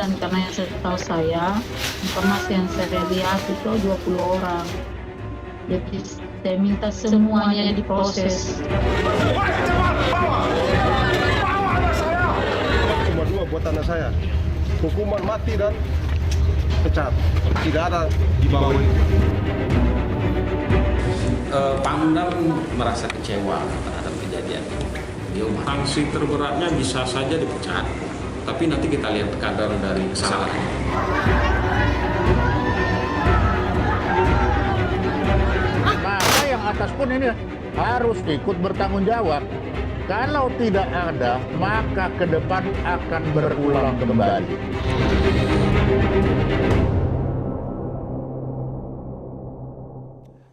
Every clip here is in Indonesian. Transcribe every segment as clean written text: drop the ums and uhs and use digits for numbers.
keadilan karena yang setahu saya informasi yang saya lihat itu 20 orang. Jadi saya minta semuanya diproses. Cuma dua buat anak saya, hukuman mati dan pecat, tidak ada di bawah ini. Pangdam merasa kecewa terhadap kejadian ini. Sanksi terberatnya bisa saja dipecat, tapi nanti kita lihat kadar dari kesalahan. Maka yang atas pun ini harus ikut bertanggung jawab. Kalau tidak ada, maka ke depan akan berulang kembali.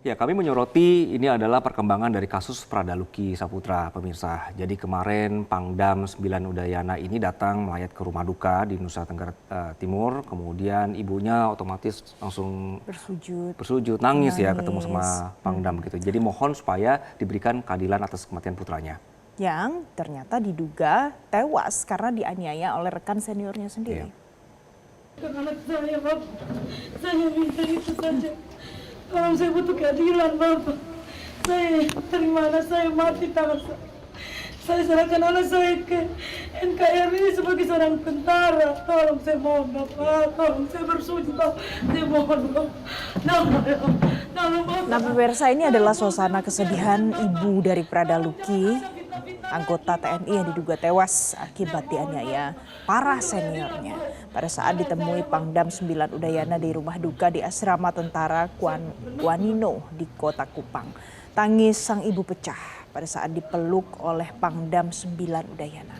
Ya, kami menyoroti ini adalah perkembangan dari kasus Pradaluki Saputra, pemirsa. Jadi kemarin Pangdam 9 Udayana ini datang melayat ke rumah duka di Nusa Tenggara Timur. Kemudian ibunya otomatis langsung bersujud, nangis ya ketemu sama Pangdam gitu. Jadi mohon supaya diberikan keadilan atas kematian putranya. Yang ternyata diduga tewas karena dianiaya oleh rekan seniornya sendiri. Anak saya, Bapak, saya minta itu saja. Kalau saya butuh keadilan, Bapak. Saya dari mana saya mati tangan saya. Saya serahkan anak saya ke NKRI sebagai seorang tentara. Tolong saya mohon, Bapak. Tolong saya bersujud, Bapak. Saya mohon, Bapak. Tolong, Bapak. Nah, pemirsa, ini adalah suasana kesedihan ibu dari Pradaluki, anggota TNI yang diduga tewas akibat dianiaya para seniornya pada saat ditemui Pangdam 9 Udayana di rumah duka di asrama tentara Kuanino di Kota Kupang. Tangis sang ibu pecah pada saat dipeluk oleh Pangdam 9 Udayana.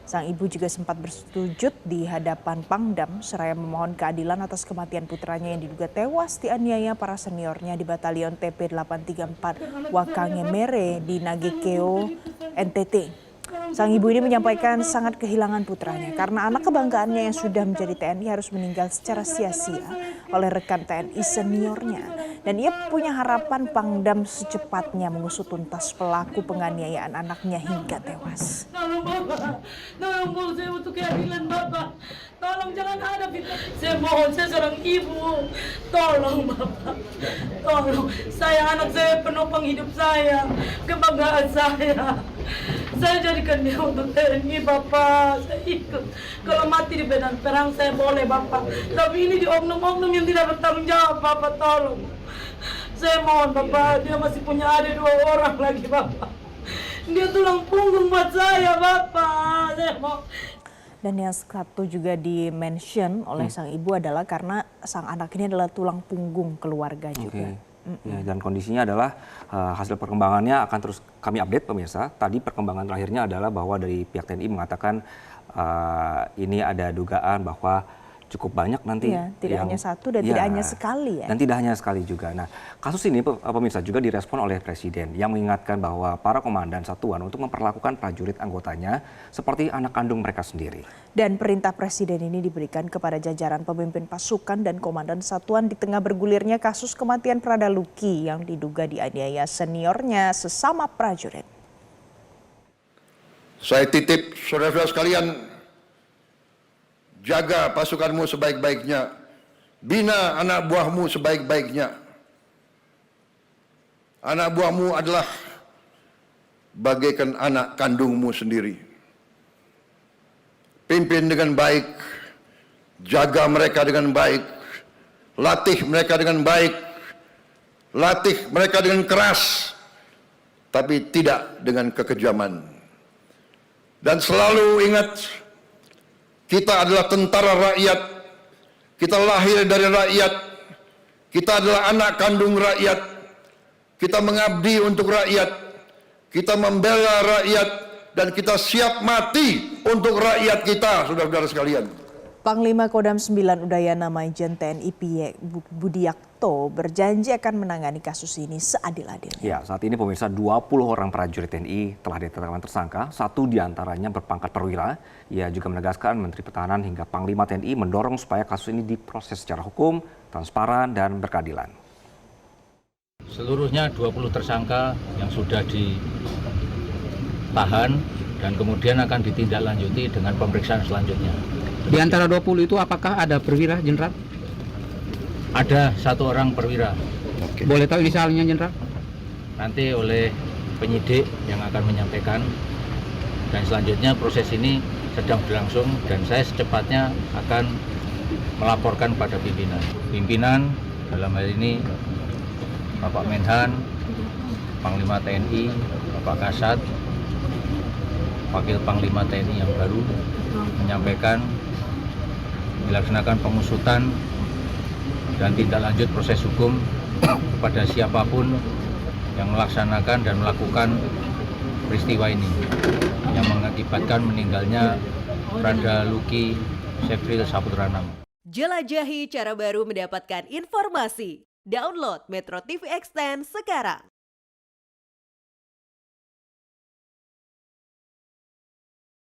Sang ibu juga sempat bersujud di hadapan Pangdam seraya memohon keadilan atas kematian putranya yang diduga tewas dianiaya para seniornya di Batalion TP 834 Wakangemere di Nagekeo, NTT. Sang ibu ini menyampaikan sangat kehilangan putranya karena anak kebanggaannya yang sudah menjadi TNI harus meninggal secara sia-sia oleh rekan TNI seniornya. Dan ia punya harapan Pangdam secepatnya mengusut tuntas pelaku penganiayaan anaknya hingga tewas. Tolong, Bapak. Tolong, saya butuh keadilan, Bapak. Tolong jangan ada fitnah. Saya mohon, saya seorang ibu. Tolong, Bapak. Tolong. Saya anak saya penopang hidup saya. Kebanggaan saya. Saya jadikan dia untuk TNI, Bapak. Saya ikut. Kalau mati di medan perang saya boleh, Bapak. Tapi ini di oknum-oknum yang tidak bertanggung jawab, Bapak. Tolong. Saya mohon, Bapak. Dia masih punya adik 2 orang lagi, Bapak. Dia tulang punggung buat saya, Bapak. Saya mau. Dan yang satu juga di-mention oleh sang ibu adalah karena sang anak ini adalah tulang punggung keluarga juga. Ya, dan kondisinya adalah hasil perkembangannya akan terus kami update, pemirsa. Tadi perkembangan terakhirnya adalah bahwa dari pihak TNI mengatakan ini ada dugaan bahwa cukup banyak nanti. Ya, tidak hanya satu dan tidak hanya sekali ya. Dan tidak hanya sekali juga. Nah, kasus ini pemirsa juga direspon oleh Presiden yang mengingatkan bahwa para komandan satuan untuk memperlakukan prajurit anggotanya seperti anak kandung mereka sendiri. Dan perintah Presiden ini diberikan kepada jajaran pemimpin pasukan dan komandan satuan di tengah bergulirnya kasus kematian Pradaluki yang diduga dianiaya seniornya sesama prajurit. Saya titip saudara-saudara sekalian, jaga pasukanmu sebaik-baiknya, bina anak buahmu sebaik-baiknya. Anak buahmu adalah bagaikan anak kandungmu sendiri. Pimpin dengan baik, jaga mereka dengan baik, latih mereka dengan baik, latih mereka dengan keras, tapi tidak dengan kekejaman. Dan selalu ingat, kita adalah tentara rakyat, kita lahir dari rakyat, kita adalah anak kandung rakyat, kita mengabdi untuk rakyat, kita membela rakyat, dan kita siap mati untuk rakyat kita, saudara-saudara sekalian. Panglima Kodam 9 Udayana Maijen TNI Budiakto berjanji akan menangani kasus ini seadil-adilnya. Ya, saat ini pemirsa 20 orang prajurit TNI telah ditetapkan tersangka, 1 diantaranya berpangkat perwira. Ia juga menegaskan Menteri Pertahanan hingga Panglima TNI mendorong supaya kasus ini diproses secara hukum, transparan, dan berkeadilan. Seluruhnya 20 tersangka yang sudah ditahan dan kemudian akan ditindaklanjuti dengan pemeriksaan selanjutnya. Di antara 20 itu apakah ada perwira, Jenderal? Ada 1 orang perwira. Oke. Boleh tahu inisialnya, Jenderal? Nanti oleh penyidik yang akan menyampaikan. Dan selanjutnya proses ini sedang berlangsung dan saya secepatnya akan melaporkan pada pimpinan. Pimpinan dalam hal ini Bapak Menhan, Panglima TNI, Bapak Kasat, Wakil Panglima TNI yang baru menyampaikan dilaksanakan pengusutan dan tindak lanjut proses hukum kepada siapapun yang melaksanakan dan melakukan peristiwa ini yang mengakibatkan meninggalnya Prada Luki Sefril Saputra Nama. Jelajahi cara baru mendapatkan informasi. Download Metro TV Extend sekarang.